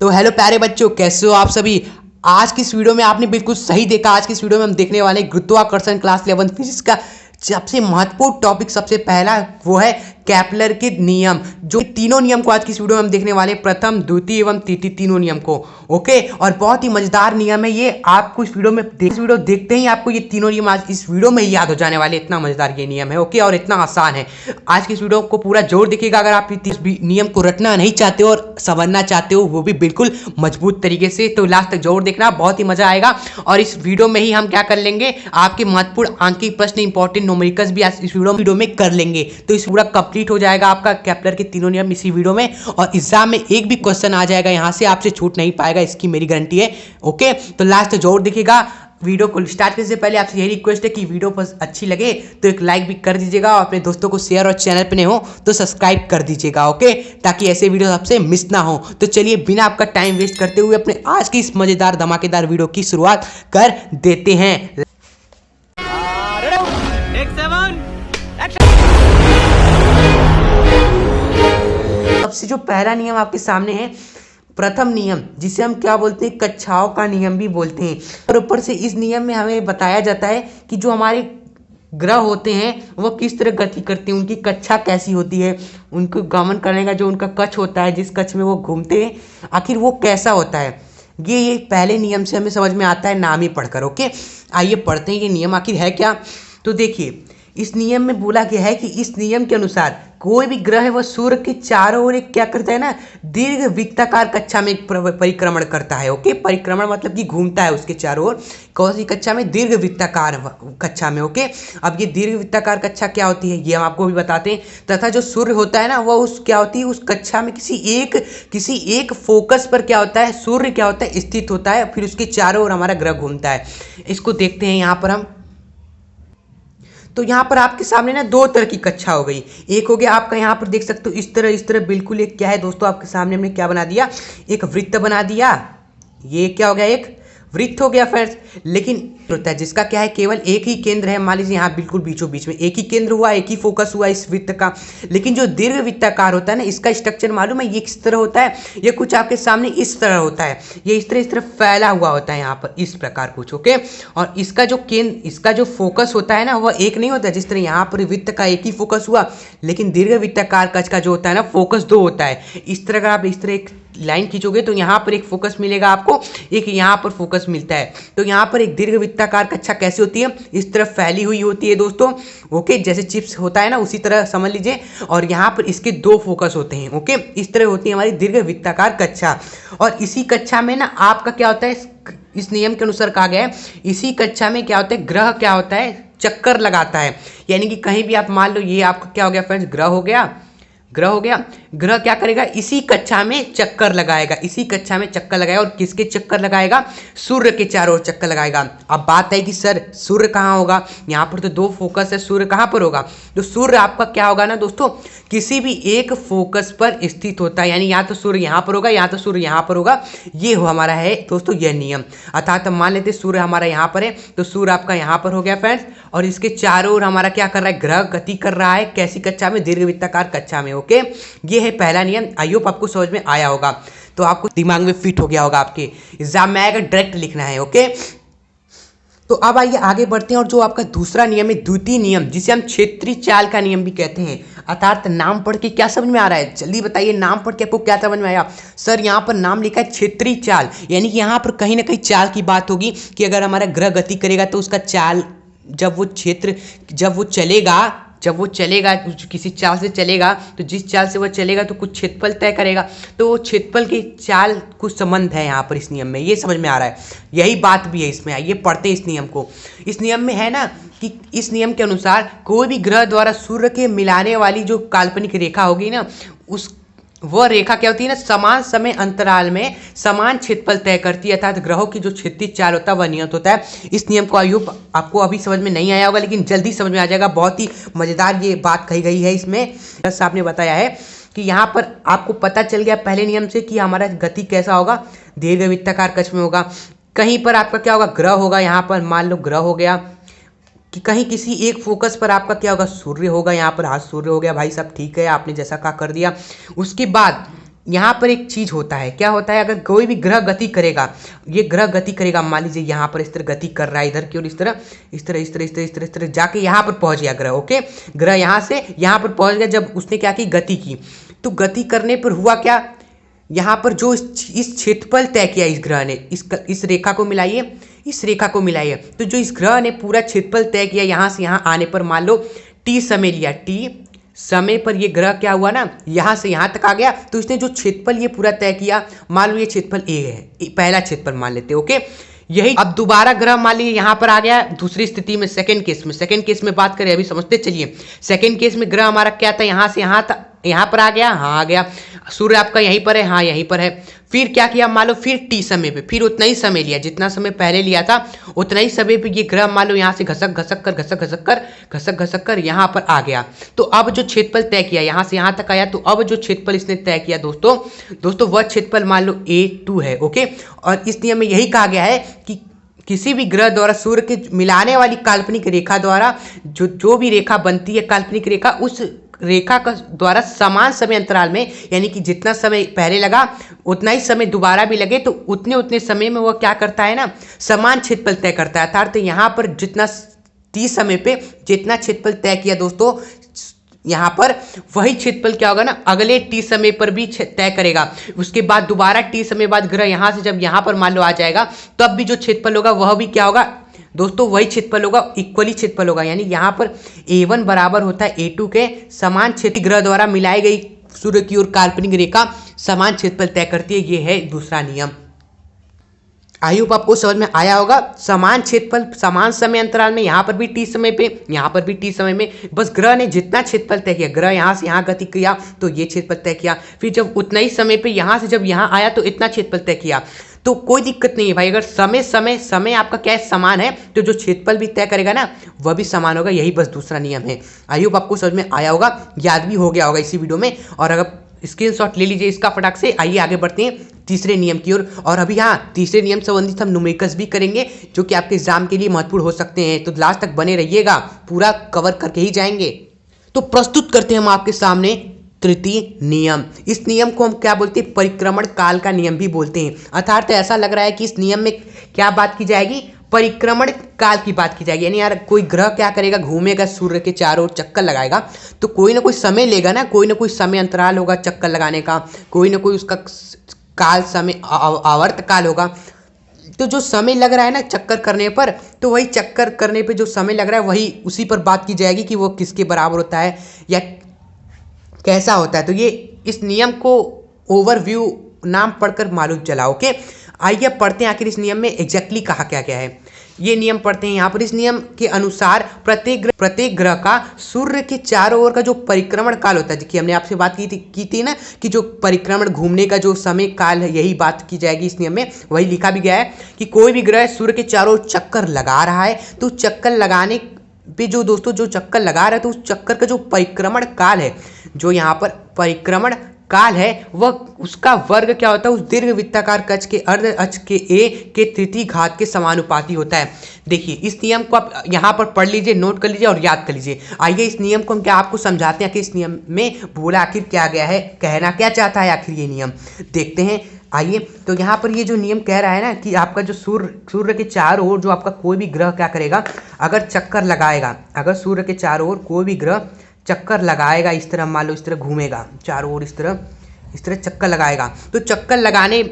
तो हेलो प्यारे बच्चों, कैसे हो आप सभी। आज की इस वीडियो में आपने बिल्कुल सही देखा। आज की इस वीडियो में हम देखने वाले हैं गुरुत्वाकर्षण क्लास 11 फिजिक्स का सबसे महत्वपूर्ण टॉपिक। सबसे पहला वो है केपलर के नियम। जो तीनों नियम को आज की इस वीडियो में हम देखने वाले हैं, प्रथम, द्वितीय एवं तृतीय तीनों नियम को। ओके, और बहुत ही मजेदार नियम है ये। आपको इस वीडियो देखते ही आपको ये तीनों नियम आज इस वीडियो में ही याद हो जाने वाले। इतना मजेदार ये नियम है। ओके, और इतना आसान है। आज की इस वीडियो को पूरा जोर देखिएगा। अगर आप इस नियम को रटना नहीं चाहते हो और समझना चाहते हो, वो भी बिल्कुल मजबूत तरीके से, तो लास्ट तक जोर देखना, बहुत ही मजा आएगा। और इस वीडियो में ही हम क्या कर लेंगे, आपके महत्वपूर्ण आंकिक प्रश्न, इंपॉर्टेंट न्यूमेरिकल्स भी आज इस वीडियो में कर लेंगे। तो इस पूरा कंप्लीट हो जाएगा आपका केपलर के तीनों नियम इसी वीडियो में। और एग्जाम में एक भी क्वेश्चन आ जाएगा यहां से, आपसे छूट नहीं पाएगा, इसकी मेरी गारंटी है। ओके, तो लास्ट तक जरूर देखिएगा। वीडियो को स्टार्ट करने से पहले आपसे यही रिक्वेस्ट है कि वीडियो पर अच्छी लगे तो एक लाइक भी कर दीजिएगा, और अपने दोस्तों को शेयर, और चैनल पे नए हो तो सब्सक्राइब कर दीजिएगा। ओके, ताकि ऐसे वीडियो आपसे मिस ना हो। तो चलिए बिना आपका टाइम वेस्ट करते हुए अपने आज की इस मजेदार धमाकेदार वीडियो की शुरुआत कर देते हैं। सबसे जो पहला नियम आपके सामने है, प्रथम नियम, जिसे हम क्या बोलते हैं, कक्षाओं का नियम भी बोलते हैं। और ऊपर से इस नियम में हमें बताया जाता है कि जो हमारे ग्रह होते हैं वो किस तरह गति करते हैं, उनकी कक्षा कैसी होती है, उनको गमन करने का जो उनका कक्ष होता है, जिस कक्ष में वो घूमते हैं, आखिर वो कैसा होता है। ये पहले नियम से हमें समझ में आता है नाम ही पढ़कर। ओके, आइए पढ़ते हैं ये नियम आखिर है क्या। तो देखिए, इस नियम में बोला गया है कि इस नियम के अनुसार कोई भी ग्रह है वह सूर्य के चारों ओर एक क्या करता है ना, दीर्घ वृत्ताकार कक्षा में एक परिक्रमण करता है। ओके, परिक्रमण मतलब कि घूमता है उसके चारों ओर। कौन सी कक्षा में, दीर्घ वृत्ताकार कक्षा में। ओके, अब ये दीर्घ वृत्ताकार कक्षा क्या होती है ये हम आपको भी बताते हैं। तथा जो सूर्य होता है ना, वह उस क्या होती है, उस कक्षा में किसी एक फोकस पर क्या होता है, सूर्य क्या होता है, स्थित होता है। फिर उसके चारों ओर हमारा ग्रह घूमता है। इसको देखते हैं यहाँ पर हम। तो यहाँ पर आपके सामने ना दो तरह की कक्षा हो गई। एक हो गया आपका, यहाँ पर देख सकते हो इस तरह बिल्कुल एक क्या है दोस्तों, आपके सामने हमने क्या बना दिया, एक वृत्त बना दिया। ये क्या हो गया, एक वृत्त हो गया फ्रेंड्स। लेकिन होता है जिसका क्या है, केवल एक ही केंद्र है। मान लीजिए यहाँ बिल्कुल बीचों बीच में एक ही केंद्र हुआ, एक ही फोकस हुआ इस वृत्त का। लेकिन जो दीर्घ वृत्ताकार होता है ना, इसका स्ट्रक्चर मालूम है, ये किस तरह होता है, ये कुछ आपके सामने इस तरह होता है। ये इस तरह फैला हुआ होता है यहाँ पर, इस प्रकार कुछ। ओके, और इसका जो केंद्र, इसका जो फोकस होता है ना, वह एक नहीं होता। जिस तरह यहाँ पर वृत्त का एक ही फोकस हुआ, लेकिन दीर्घ वृत्ताकार कक्ष का जो होता है ना, फोकस दो होता है। इस तरह का आप इस तरह एक लाइन खींचोगे तो यहाँ पर एक फोकस मिलेगा आपको, एक यहाँ पर फोकस मिलता है। तो यहाँ पर एक दीर्घ वृत्ताकार कक्षा कैसी होती है, इस तरह फैली हुई होती है दोस्तों। ओके, जैसे चिप्स होता है ना, उसी तरह समझ लीजिए। और यहाँ पर इसके दो फोकस होते हैं। ओके, इस तरह होती है हमारी दीर्घ वृत्ताकार कक्षा। और इसी कक्षा में ना आपका क्या होता है, इस नियम के अनुसार कहा गया है, इसी कक्षा में क्या होता है, ग्रह क्या होता है, चक्कर लगाता है। यानी कि कहीं भी आप मान लो, ये आपका क्या हो गया फ्रेंड्स, ग्रह हो गया। ग्रह क्या करेगा, इसी कक्षा में चक्कर लगाएगा, इसी कक्षा में चक्कर लगाएगा। और किसके चक्कर लगाएगा, सूर्य के चारों ओर चक्कर लगाएगा। अब बात है कि सर सूर्य कहाँ होगा, यहाँ पर तो दो फोकस है, सूर्य कहाँ पर होगा। तो सूर्य आपका क्या होगा ना दोस्तों, किसी भी एक फोकस पर स्थित होता है। यानी या तो सूर्य यहाँ पर होगा, या तो सूर्य यहाँ पर होगा। ये हमारा है दोस्तों यह नियम। अर्थात हम मान लेते सूर्य हमारा यहाँ पर है, तो सूर्य आपका यहाँ पर हो गया फ्रेंड्स। और इसके चारों ओर हमारा क्या कर रहा है, ग्रह गति कर रहा है। कैसी कक्षा में, दीर्घ वृत्ताकार कक्षा में। ओके, ये है पहला नियम। आई होप आपको समझ में आया होगा, तो आपको दिमाग में फिट हो गया होगा, आपके एग्जाम में आएगा, डायरेक्ट लिखना है। ओके, तो अब आइए आगे बढ़ते हैं। और जो आपका दूसरा नियम है, द्वितीय नियम, जिसे हम क्षेत्रीय चाल का नियम भी कहते हैं। अर्थात नाम पढ़ के क्या समझ में आ रहा है, जल्दी बताइए, नाम पढ़ के आपको क्या समझ में आया। सर यहाँ पर नाम लिखा है क्षेत्रीय चाल, यानी कि यहाँ पर कहीं ना कहीं चाल की बात होगी कि अगर हमारा ग्रह गति करेगा तो उसका चाल, जब वो चलेगा किसी चाल से चलेगा, तो जिस चाल से वह चलेगा तो कुछ क्षेत्रफल तय करेगा। तो वो क्षेत्रफल की चाल कुछ संबंध है यहाँ पर इस नियम में, ये समझ में आ रहा है। यही बात भी है इसमें। आइए पढ़ते हैं इस नियम को। इस नियम में है ना कि इस नियम के अनुसार कोई भी ग्रह द्वारा सूर्य के मिलाने वाली जो काल्पनिक रेखा होगी ना, उस वह रेखा क्या होती है ना, समान समय अंतराल में समान क्षेत्रफल तय करती है। अर्थात ग्रहों की जो क्षेत्रीय चाल होता है वह नियत होता है। इस नियम को आयुब आपको अभी समझ में नहीं आया होगा, लेकिन जल्दी समझ में आ जाएगा। बहुत ही मजेदार ये बात कही गई है इसमें। साहब ने बताया है कि यहाँ पर आपको पता चल गया पहले नियम से कि हमारा गति कैसा होगा, दीर्घ वृत्ताकार कक्ष में होगा। कहीं पर आपका क्या होगा, ग्रह होगा। यहाँ पर मान लो ग्रह हो गया, कि कहीं किसी एक फोकस पर आपका क्या होगा, सूर्य होगा। यहाँ पर आज सूर्य हो गया भाई साहब, ठीक है, आपने जैसा कहा कर दिया। उसके बाद यहाँ पर एक चीज होता है, क्या होता है, अगर कोई भी ग्रह गति करेगा, ये ग्रह गति करेगा, मान लीजिए यहाँ पर इस तरह गति कर रहा है इधर की ओर, इस तरह इस तरह इस तरह इस तरह इस तरह इस तरह जाके यहाँ पर पहुंच गया ग्रह। ओके, ग्रह यहाँ से यहाँ पर पहुंच गया। जब उसने क्या की, गति की, तो गति करने पर हुआ क्या, यहाँ पर जो इस क्षेत्रफल तय किया इस ग्रह ने, इस रेखा को मिलाइए, इस रेखा को मिलाइए, तो जो इस ग्रह ने पूरा क्षेत्रफल तय किया यहाँ से यहाँ आने पर, मान लो टी समय लिया, टी समय पर ये ग्रह क्या हुआ ना, यहाँ से यहाँ तक आ गया, तो इसने जो क्षेत्रफल ये पूरा तय किया, मान लो ये क्षेत्रफल ए है, पहला क्षेत्रफल मान लेते हैं। ओके, यही अब दोबारा ग्रह मान लीजिए यहाँ पर आ गया दूसरी स्थिति में, सेकंड केस में बात करें, अभी समझते चलिए। सेकंड केस में ग्रह हमारा क्या था, यहाँ से यहाँ तक, यहाँ पर आ गया, हाँ आ गया, सूर्य आपका यहीं पर है, हाँ यहीं पर है। फिर क्या किया, मान लो फिर टी समय पे फिर उतना ही समय लिया जितना समय पहले लिया था, उतना ही समय पे ये ग्रह मान लो यहाँ से घसक कर यहाँ पर आ गया। तो अब जो क्षेत्रफल तय किया, यहाँ से यहाँ तक आया, तो अब जो क्षेत्रफल इसने तय किया दोस्तों वह क्षेत्रफल मान लो A2 है। ओके, और इस नियम में यही कहा गया है कि किसी भी ग्रह द्वारा सूर्य के मिलाने वाली काल्पनिक रेखा द्वारा जो भी रेखा बनती है, काल्पनिक रेखा, उस रेखा का द्वारा समान समय अंतराल में, यानी कि जितना समय पहले लगा उतना ही समय दोबारा भी लगे, तो उतने समय में वह क्या करता है ना, समान क्षेत्रफल तय करता है। अर्थात यहाँ पर जितना टी समय पे जितना क्षेत्रफल तय किया दोस्तों, यहाँ पर वही क्षेत्रफल क्या होगा ना, अगले टी समय पर भी तय करेगा। उसके बाद दोबारा टी समय बाद ग्रह यहाँ से जब यहाँ पर मान लो आ जाएगा, तब भी जो क्षेत्रफल होगा वह भी क्या होगा दोस्तों, वही क्षेत्रफल होगा, इक्वली क्षेत्रफल होगा। यानी यहाँ पर A1 बराबर होता है A2 के, समान क्षेत्र ग्रह द्वारा मिलाई गई सूर्य की ओर काल्पनिक रेखा समान क्षेत्रफल तय करती है। ये है दूसरा नियम। आई होप आपको समझ में आया होगा। समान क्षेत्रफल समान समय अंतराल में, यहाँ पर भी टी समय पे, यहाँ पर भी टी समय में, बस ग्रह ने जितना क्षेत्रफल तय किया, ग्रह यहाँ से यहाँ गति किया तो ये क्षेत्रफल तय किया, फिर जब उतना ही समय पे यहाँ से जब यहाँ आया तो इतना क्षेत्रफल तय किया, तो कोई दिक्कत नहीं है भाई। अगर समय आपका क्या है, समान है, तो जो क्षेत्रफल भी तय करेगा ना वह भी समान होगा। यही बस दूसरा नियम है। आई होप आपको समझ में आया होगा, याद भी हो गया होगा इसी वीडियो में। और अगर स्क्रीनशॉट ले लीजिए इसका फटाक से। आइए आगे बढ़ते हैं तीसरे नियम की ओर। और अभी हाँ, तीसरे नियम संबंधित हम न्यूमेरिकल्स भी करेंगे जो कि आपके एग्जाम के लिए महत्वपूर्ण हो सकते हैं, तो लास्ट तक बने रहिएगा, पूरा कवर करके ही जाएंगे। तो प्रस्तुत करते हैं हम आपके सामने तृतीय नियम। इस नियम को हम क्या बोलते हैं, परिक्रमण काल का नियम भी बोलते हैं। अर्थात ऐसा लग रहा है कि इस नियम में क्या बात की जाएगी, परिक्रमण काल की बात की जाएगी। यानी यार कोई ग्रह क्या करेगा, घूमेगा, सूर्य के चारों ओर चक्कर लगाएगा, तो कोई ना कोई समय लेगा ना, कोई ना कोई समय अंतराल होगा चक्कर लगाने का, कोई ना कोई उसका काल समय आवर्त काल होगा। तो जो समय लग रहा है ना चक्कर करने पर, तो वही चक्कर करने पे जो समय लग रहा है वही उसी पर बात की जाएगी कि वो किसके बराबर होता है या कैसा होता है। तो ये इस नियम को ओवरव्यू नाम पढ़कर मालूम चला। ओके, आइए पढ़ते हैं आखिर इस नियम में एग्जैक्टली कहा क्या क्या है। ये नियम पढ़ते हैं यहाँ पर। इस नियम के अनुसार प्रत्येक ग्रह का सूर्य के चारों ओर का जो परिक्रमण काल होता है, कि हमने आपसे बात की थी ना कि जो परिक्रमण घूमने का जो समय काल है, यही बात की जाएगी इस नियम में। वही लिखा भी गया है कि कोई भी ग्रह सूर्य के चारों ओर चक्कर लगा रहा है, तो चक्कर लगाने पे जो दोस्तों जो चक्कर लगा रहा है, तो उस चक्कर का जो परिक्रमण काल है, जो यहाँ पर परिक्रमण काल है, वह उसका वर्ग क्या होता है, उस दीर्घ वृत्ताकार कक्ष के अर्ध अक्ष के ए के तृतीय घात के समानुपाती होता है। देखिए इस नियम को आप यहाँ पर पढ़ लीजिए, नोट कर लीजिए और याद कर लीजिए। आइए इस नियम को हम क्या आपको समझाते हैं कि इस नियम में बोला आखिर क्या गया है, कहना क्या चाहता है आखिर ये नियम, देखते हैं। आइए, तो यहाँ पर ये जो नियम कह रहा है ना कि आपका जो सूर्य के चारों ओर जो आपका कोई भी ग्रह क्या करेगा, अगर चक्कर लगाएगा, अगर सूर्य के चारों ओर कोई भी ग्रह चक्कर लगाएगा, इस तरह मान लो इस तरह घूमेगा चारों ओर, इस तरह चक्कर लगाएगा, तो चक्कर लगाने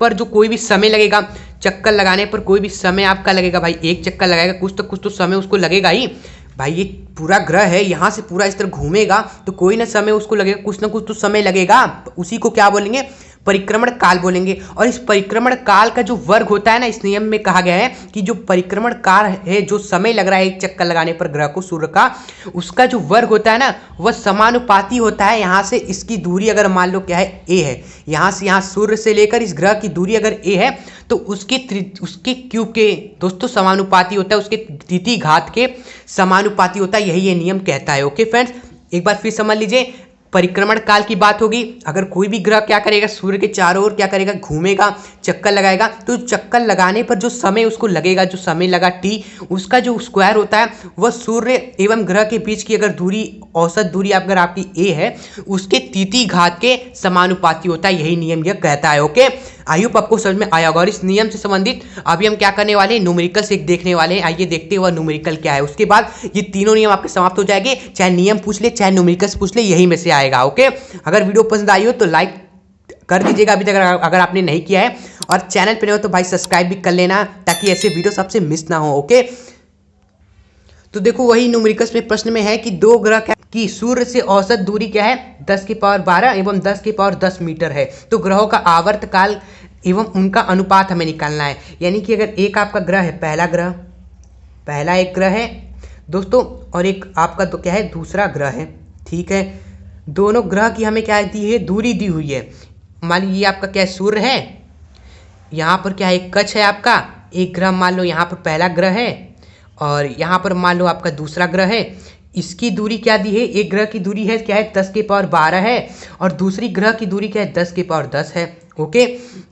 पर जो कोई भी समय लगेगा, चक्कर लगाने पर कोई भी समय आपका लगेगा भाई, एक चक्कर लगाएगा, कुछ तो समय उसको लगेगा ही भाई। ये पूरा ग्रह है, यहाँ से पूरा इस तरह घूमेगा, तो कोई ना समय उसको लगेगा, कुछ ना कुछ तो समय लगेगा, उसी को क्या बोलेंगे, परिक्रमण काल बोलेंगे। और इस परिक्रमण काल का जो वर्ग होता है ना, इस नियम में कहा गया है कि जो परिक्रमण काल है, जो समय लग रहा है एक चक्कर लगाने पर ग्रह को सूर्य का, उसका जो वर्ग होता है ना, वह समानुपाती होता है। यहाँ से इसकी दूरी अगर मान लो क्या है, ए है, यहाँ से यहाँ सूर्य से लेकर इस ग्रह की दूरी अगर ए है, तो उसके क्यूब के दोस्तों समानुपाती होता है, उसके तृतीय घात के समानुपाती होता है। यही ये नियम कहता है। ओके फ्रेंड्स, एक बार फिर समझ लीजिए, परिक्रमण काल की बात होगी, अगर कोई भी ग्रह क्या करेगा, सूर्य के चारों ओर क्या करेगा, घूमेगा, चक्कर लगाएगा, तो चक्कर लगाने पर जो समय उसको लगेगा, जो समय लगा टी, उसका जो स्क्वायर होता है वह सूर्य एवं ग्रह के बीच की अगर दूरी, औसत दूरी अगर आपकी ए है, उसके तीती घात के समानुपाती होता है। यही नियम यह कहता है। ओके, आई होप आपको समझ में आया होगा। और इस नियम से संबंधित अभी हम क्या करने वाले हैं, न्यूमेरिकल से देखने वाले हैं। आइए देखते हैं वह न्यूमेरिकल क्या है। उसके बाद ये तीनों नियम आपके समाप्त हो जाएंगे। चाहे नियम पूछ ले, चाहे न्यूमेरिकल से पूछ ले, यही में से आएगा। ओके, अगर वीडियो पसंद आई हो तो लाइक कर दीजिएगा अभी तक अगर आपने नहीं किया है, और चैनल पर नहीं हो तो भाई सब्सक्राइब भी कर लेना, ताकि ऐसे वीडियो सबसे मिस ना हो। ओके, तो देखो वही न्यूमेरिकल्स में प्रश्न में है कि दो ग्रह की सूर्य से औसत दूरी क्या है, 10 की पावर 12 एवं 10 की पावर 10 मीटर है। तो ग्रहों का आवर्त काल एवं उनका अनुपात हमें निकालना है। यानी कि अगर एक आपका ग्रह है, पहला एक ग्रह है दोस्तों, और एक आपका तो क्या है, दूसरा ग्रह है। ठीक है, दोनों ग्रह की हमें क्या दी है, दूरी दी हुई है। मान लीजिए ये आपका क्या है, सूर्य है, यहाँ पर क्या है, एक कक्ष है आपका, एक ग्रह मान लो यहाँ पर पहला ग्रह है, और यहाँ पर मान लो आपका दूसरा ग्रह है। इसकी दूरी क्या दी है, एक ग्रह की दूरी है क्या है, 10 की पावर 12 है, और दूसरी ग्रह की दूरी क्या है, 10 की पावर 10 है। ओके,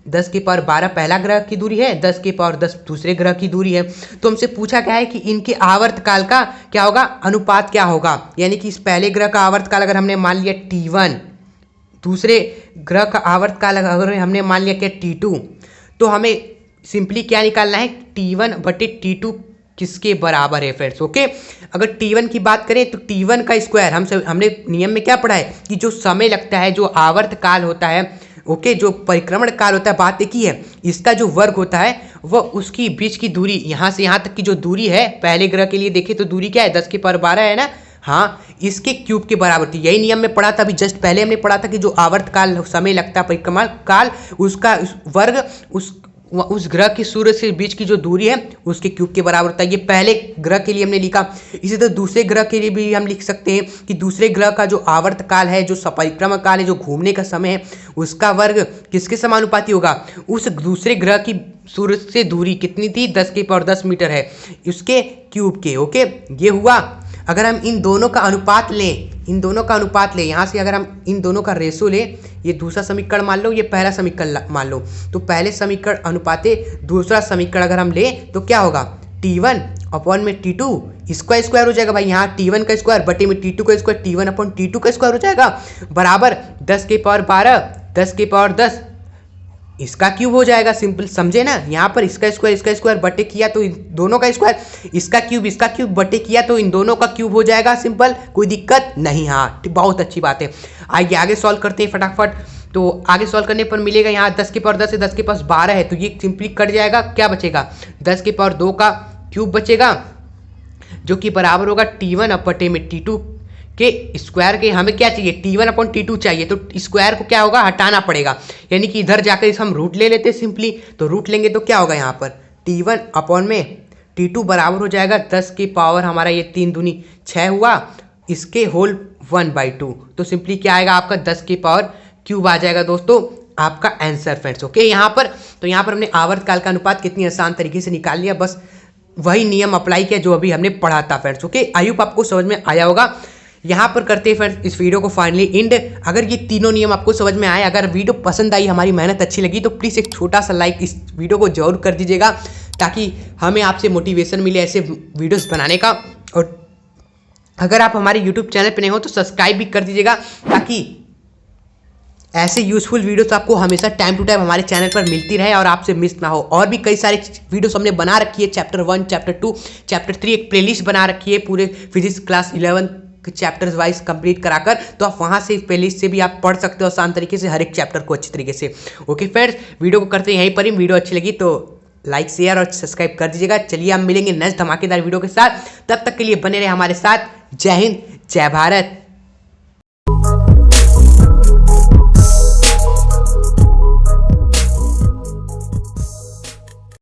10 की पावर 12 पहला ग्रह की दूरी है, 10 की पावर 10 दूसरे ग्रह की दूरी है। तो हमसे पूछा क्या है कि इनके आवर्त काल का क्या होगा, अनुपात क्या होगा। यानी कि इस पहले ग्रह का आवर्त काल अगर हमने मान लिया T1, दूसरे ग्रह का आवर्त काल अगर हमने मान लिया क्या T2, तो हमें सिंपली क्या निकालना है, T1 बटे T2 किसके बराबर है फ्रेंड्स। ओके, अगर T1 की बात करें तो T1 का स्क्वायर हमने नियम में क्या पढ़ा है कि जो समय लगता है, जो आवर्त काल होता है, ओके, जो परिक्रमण काल होता है, बात एक ही है, इसका जो वर्ग होता है वह उसकी बीच की दूरी, यहाँ से यहाँ तक की जो दूरी है, पहले ग्रह के लिए देखें तो दूरी क्या है, 10 की पावर 12 है ना, हाँ, इसके क्यूब के बराबर थी। यही नियम में पढ़ा था, अभी जस्ट पहले हमने पढ़ा था कि जो आवर्त काल समय लगता है, परिक्रमण काल, उसका वर्ग उस ग्रह की सूर्य से बीच की जो दूरी है उसके क्यूब के बराबर होता है। ये पहले ग्रह के लिए हमने लिखा। इसी तरह दूसरे ग्रह के लिए भी हम लिख सकते हैं कि दूसरे ग्रह का जो आवर्त काल है, जो परिक्रमा काल है, जो घूमने का समय है, उसका वर्ग किसके समानुपाती होगा, उस दूसरे ग्रह की सूर्य से दूरी कितनी थी, 10 की पावर 10 मीटर है, उसके क्यूब के। ओके, ये हुआ। अगर हम इन दोनों का अनुपात लें, यहाँ से अगर हम इन दोनों का रेशो लें, ये दूसरा समीकरण मान लो, ये पहला समीकरण मान लो, तो पहले समीकरण अनुपाते दूसरा समीकरण अगर हम लें तो क्या होगा, T1 अपॉन में T2, इसका स्क्वायर हो जाएगा भाई, यहाँ T1 का स्क्वायर बटे में T2 का स्क्वायर, T1 अपॉन T2 का स्क्वायर हो जाएगा, बराबर 10 की पावर 12, 10 की पावर 10, इसका क्यूब हो जाएगा। सिंपल समझे ना, यहाँ पर इसका स्क्वायर बटे किया तो इन दोनों का स्क्वायर, इसका क्यूब बटे किया तो इन दोनों का क्यूब हो जाएगा। सिंपल, कोई दिक्कत नहीं। हाँ, बहुत अच्छी बात है। आइए आगे सॉल्व करते हैं फटाफट। तो आगे सॉल्व करने पर मिलेगा, यहाँ 10 की पावर 10 है, 10 के पास 12 है, तो ये सिंपली कट जाएगा। क्या बचेगा, 10 की पावर 2 का क्यूब बचेगा, जो कि बराबर होगा T1 अपटे में T2 के स्क्वायर के। हमें क्या चाहिए, T1 अपॉन T2 चाहिए, तो स्क्वायर को क्या होगा, हटाना पड़ेगा। यानी कि इधर जाकर इस हम रूट ले लेते हैं सिंपली, तो रूट लेंगे तो क्या होगा, यहाँ पर T1 अपॉन में T2 बराबर हो जाएगा 10 की पावर, हमारा ये 3 दूनी 6 हुआ, इसके होल 1/2। तो सिंपली क्या आएगा आपका, 10 की पावर क्यूब आ जाएगा दोस्तों आपका आंसर फ्रेंड्स। ओके, यहाँ पर हमने आवर्त काल का अनुपात कितनी आसान तरीके से निकाल लिया, बस वही नियम अप्लाई किया जो अभी हमने पढ़ा था फ्रेंड्स। ओके, आई होप आपको समझ में आया होगा। यहाँ पर करते हैं फ्रेंड्स इस वीडियो को फाइनली एंड। अगर ये तीनों नियम आपको समझ में आए, अगर वीडियो पसंद आई, हमारी मेहनत अच्छी लगी, तो प्लीज़ एक छोटा सा लाइक इस वीडियो को जरूर कर दीजिएगा, ताकि हमें आपसे मोटिवेशन मिले ऐसे वीडियोस बनाने का। और अगर आप हमारे यूट्यूब चैनल पर नहीं हो तो सब्सक्राइब भी कर दीजिएगा, ताकि ऐसे यूजफुल वीडियोस आपको हमेशा टाइम टू टाइम हमारे चैनल पर मिलती रहे और आपसे मिस ना हो। और भी कई सारे वीडियोस हमने बना रखी है, चैप्टर 1, चैप्टर 2, चैप्टर 3, एक प्लेलिस्ट बना रखी है पूरे physics class 11 chapters wise complete कराकर, तो आप वहां से प्लेलिस्ट से भी आप पढ़ सकते हो आसान तरीके से हर एक चैप्टर को अच्छी तरीके से। ओके फ्रेंड्स, वीडियो को करते हैं यहीं पर ही। वीडियो अच्छी लगी तो लाइक, शेयर और सब्सक्राइब कर दीजिएगा। चलिए हम मिलेंगे नेक्स्ट धमाकेदार वीडियो के साथ, तब तक के लिए बने रहे हमारे साथ। जय हिंद, जय भारत।